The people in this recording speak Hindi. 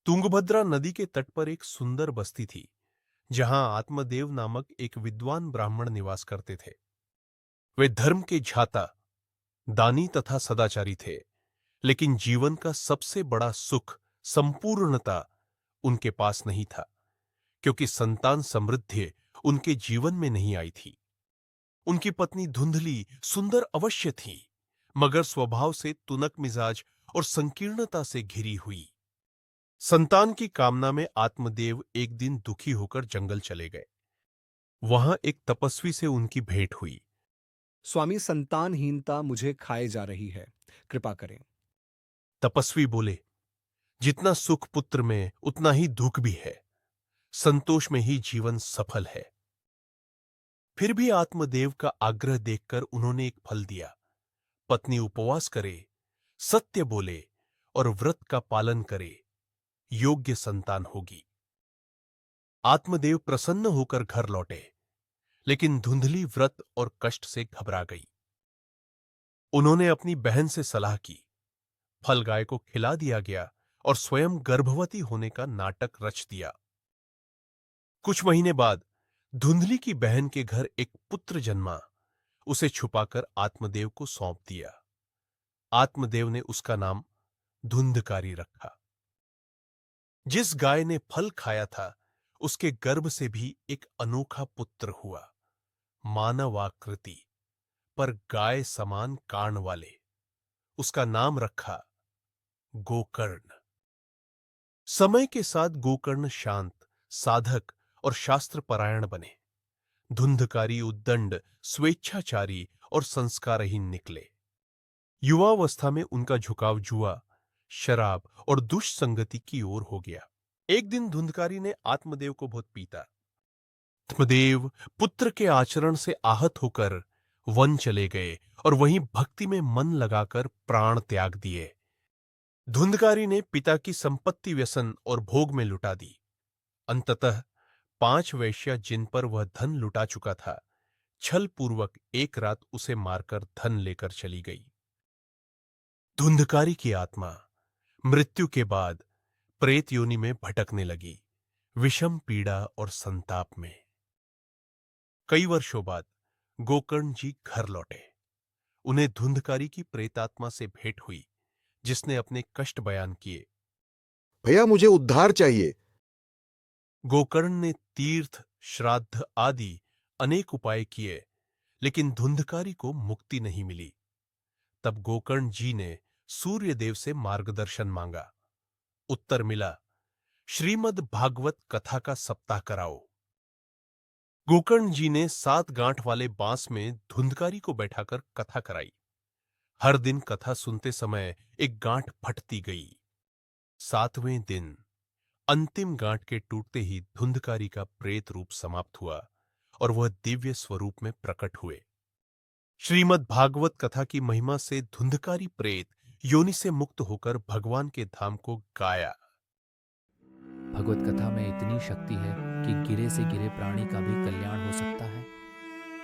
तुंगभद्रा नदी के तट पर एक सुंदर बस्ती थी, जहां आत्मदेव नामक एक विद्वान ब्राह्मण निवास करते थे। वे धर्म के झाता, दानी तथा सदाचारी थे, लेकिन जीवन का सबसे बड़ा सुख, संपूर्णता उनके पास नहीं था, क्योंकि संतान समृद्धि उनके जीवन में नहीं आई थी। उनकी पत्नी धुंधली सुंदर अवश्य थी, मगर स्वभाव से तुनक मिजाज और संकीर्णता से घिरी हुई। संतान की कामना में आत्मदेव एक दिन दुखी होकर जंगल चले गए। वहां एक तपस्वी से उनकी भेंट हुई। स्वामी, संतानहीनता मुझे खाए जा रही है, कृपा करें। तपस्वी बोले, जितना सुख पुत्र में उतना ही दुख भी है। संतोष में ही जीवन सफल है। फिर भी आत्मदेव का आग्रह देखकर उन्होंने एक फल दिया। पत्नी उपवास करे, सत्य बोले और व्रत का पालन करे, योग्य संतान होगी। आत्मदेव प्रसन्न होकर घर लौटे, लेकिन धुंधली व्रत और कष्ट से घबरा गई। उन्होंने अपनी बहन से सलाह की। फल गाय को खिला दिया गया और स्वयं गर्भवती होने का नाटक रच दिया। कुछ महीने बाद धुंधली की बहन के घर एक पुत्र जन्मा। उसे छुपाकर आत्मदेव को सौंप दिया। आत्मदेव ने उसका नाम धुंधकारी रखा। जिस गाय ने फल खाया था, उसके गर्भ से भी एक अनोखा पुत्र हुआ, मानवाकृति पर गाय समान कान वाले। उसका नाम रखा गोकर्ण। समय के साथ गोकर्ण शांत, साधक और शास्त्र परायण बने। धुंधकारी उद्दंड, स्वेच्छाचारी और संस्कारहीन निकले। युवावस्था में उनका झुकाव जुआ, शराब और दुष्संगति की ओर हो गया। एक दिन धुंधकारी ने आत्मदेव को बहुत पीटा। आत्मदेव पुत्र के आचरण से आहत होकर वन चले गए और वहीं भक्ति में मन लगाकर प्राण त्याग दिए। धुंधकारी ने पिता की संपत्ति व्यसन और भोग में लुटा दी। अंततः 5 वेश्या जिन पर वह धन लुटा चुका था, छल पूर्वक एक रात उसे मारकर धन लेकर चली गई। धुंधकारी की आत्मा मृत्यु के बाद प्रेत योनि में भटकने लगी, विषम पीड़ा और संताप में। कई वर्षों बाद गोकर्ण जी घर लौटे। उन्हें धुंधकारी की प्रेतात्मा से भेंट हुई, जिसने अपने कष्ट बयान किए। भैया, मुझे उद्धार चाहिए। गोकर्ण ने तीर्थ, श्राद्ध आदि अनेक उपाय किए, लेकिन धुंधकारी को मुक्ति नहीं मिली। तब गोकर्ण जी ने सूर्य देव से मार्गदर्शन मांगा। उत्तर मिला, श्रीमद् भागवत कथा का सप्ताह कराओ। गोकर्ण जी ने 7 गांठ वाले बांस में धुंधकारी को बैठाकर कथा कराई। हर दिन कथा सुनते समय एक गांठ फटती गई। 7वें दिन अंतिम गांठ के टूटते ही धुंधकारी का प्रेत रूप समाप्त हुआ और वह दिव्य स्वरूप में प्रकट हुए। श्रीमद् भागवत कथा की महिमा से धुंधकारी प्रेत योनि से मुक्त होकर भगवान के धाम को गाया। भगवत कथा में इतनी शक्ति है कि गिरे से गिरे प्राणी का भी कल्याण हो सकता है।